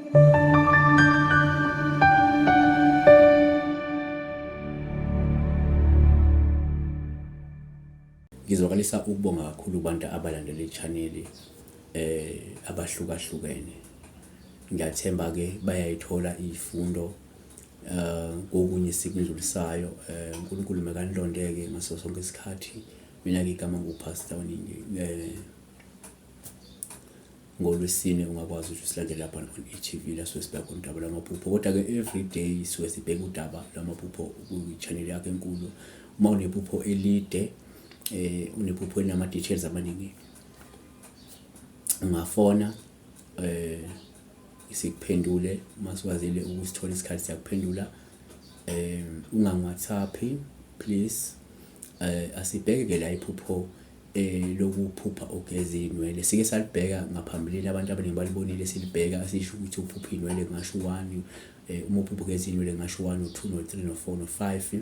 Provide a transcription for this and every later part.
Ngizwakalisa ukubonga kakhulu kubantu abalandela i-channel abahlukahlukene. Ngiyathemba ke bayayithola izifundo kokunye sikudlulisayo. uNkulunkulu mekanilondeke ngaso sonke isikhathi. Mina igama nguPastor WeNingi. NgoLwesine ungakwazi ukuthi usilandele lapha on-e.tv la sibheka khona udaba lwamaphupho. Kodwa ke every day suke sibheka udaba lwamaphupho ku-channel yakhe enkulu. Uma unephupho elide unephupho elinama-details amaningi, ungafona sikuphendule masikwazile ukusithola isikhathi siyakuphendula. WhatsApp please. Asibheke ke la iphupho lokuphupha ugeza inwele. Sike salibheka ngaphambilini, abantu abaningi balibonile silibheka, asisho ukuthi uphupha inwele ngasho 1, uma uphupha ugeza inwele ngasho 1 no2 no3 no4 no5.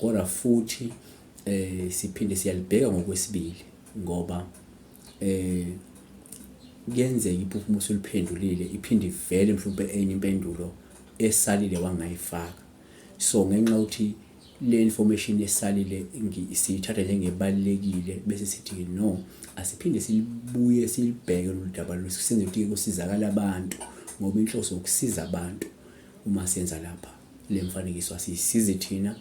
Kodwa futhi siphinde siyalibheka ngokwesibili ngoba kuyenzeka iphupho uma usuliphendulile iphinde ivele mhlawumbe enye impendulo esalile wangayifaka. So ngenxa ukuthi le information esalile siyithatha njengebalekile bese sithi no, asiphinde silibuye silibheke lo daba lo senze ukuthi kusizakala abantu, ngoba inhloso ukusiza abantu. Uma senza lapha le mfanekiso asisize thina.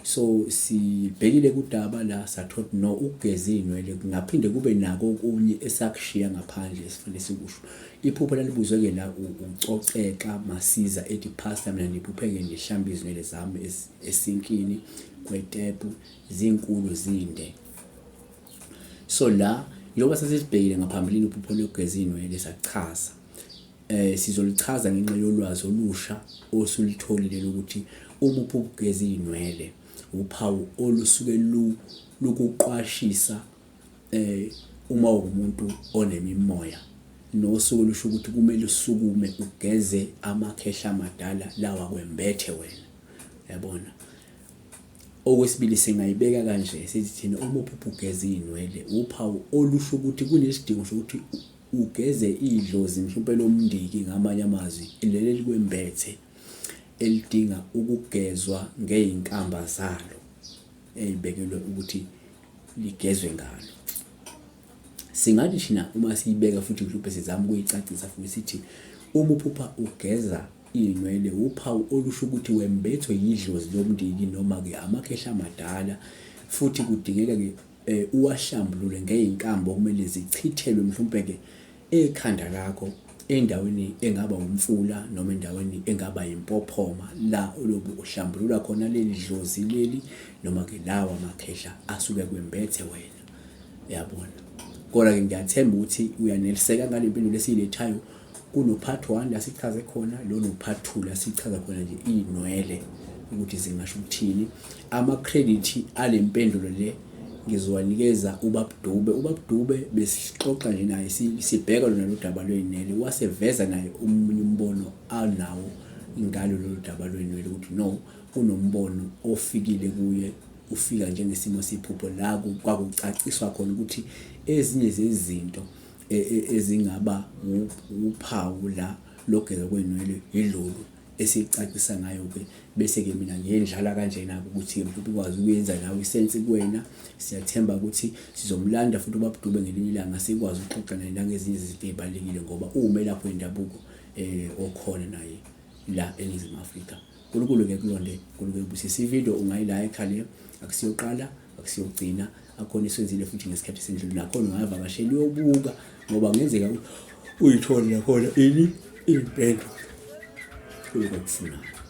So sibhekile kudaba la sathola no ugeza inwele ngaphinde kube nako okunye esakushiya ngaphandle esifanele sikusho. Iphupho lalibuzwe ke la ucoceka masiza ethi pastor mina ngiphupheke ngihlamba izinwele zami esinkini kwetepu zinkulu zinde. So la njengoba sesibhekile ngaphambilini uphupho lokugeza inwele sachaza, sizolichaza ngenxa yolwazi olusha osulitholile ukuthi uma uphupho ugeza inwele uphawu olusuke lukuqwashisa uma umuntu onemimoya nosuku lusho ukuthi kumele usukume ugeze amakhehla amadala lawa kwembethe wena. Yabona, okwesibili singayibeka kanje sithi thina uma uphupha ugeza inwele uphawu olusho ukuthi kunesidingo sokuthi ugeze idlozi mhlawumbe lomndiki, ngamanye amazwi leli likwembethe elidinga ukugezwa ngeinkamba zalo ezibekelwe ukuthi ligezwe ngalo. Singathi thina uma siyibeka futhi mhlawumbe sizama ukuyicacisa futhi sithi uma uphupha ugeza inwele uphawu olusho ukuthi wembethwe yidlozi lomndiki noma ke amakhehla amadala, futhi kudingeka ke uwahlambulule ngeinkamba okumele zichithelwe mhlawumbe ke ekhanda lakho endaweni engaba umfula noma endaweni engaba impophoma la ulobu uhlambulula khona leli dlozi leli noma ke lawa amakhehla asuke kwembethe wena. Yabona, kodwa ke ngiyathemba ukuthi uyaneliseka ngale mpilo lesilethayo. Kuno part 1 la sichaze khona, lo no part 2 la sichaza khona nje inwele ukuthi zingasho ukuthini. Ama credit alempendulo le ngizowanikeza ubabdube besixoxa nje naye sibheka lona lo daba lweinwele, waseveza naye umunye umbono anawo ngalo lo daba lweinwele ukuthi no, kunombono ofikile kuye, ufika njengesimo siphupho la kwakucaciswa khona ukuthi ezinye zezinto ezingaba uphawu la logeza kwenwele yilolu esicacisa ngayo ke. Bese ke mina ngiyendlala kanjena ukuthi mhlawumbe ukwazi ukuyenza nawe isense kuwena. Siyathemba ukuthi sizomlanda futhi ubabdube ngelinye ilanga sikwazi ukuxoxa naye nangezinye izinto ezibalekile ngoba umelaphi wendabuko okhona naye la eNingizimu Afrika. uNkulunkulu ke kulonde, uNkulunkulu kubusisa. Ivideo ungayila ekhaya, akusiyoqala akusiyogcina, akhona isenzile futhi ngesikhathi sendlule nakhona ungavakashela uyobuka ngoba ngenzeka uyithole nakhona ini impendo kulokufunayo.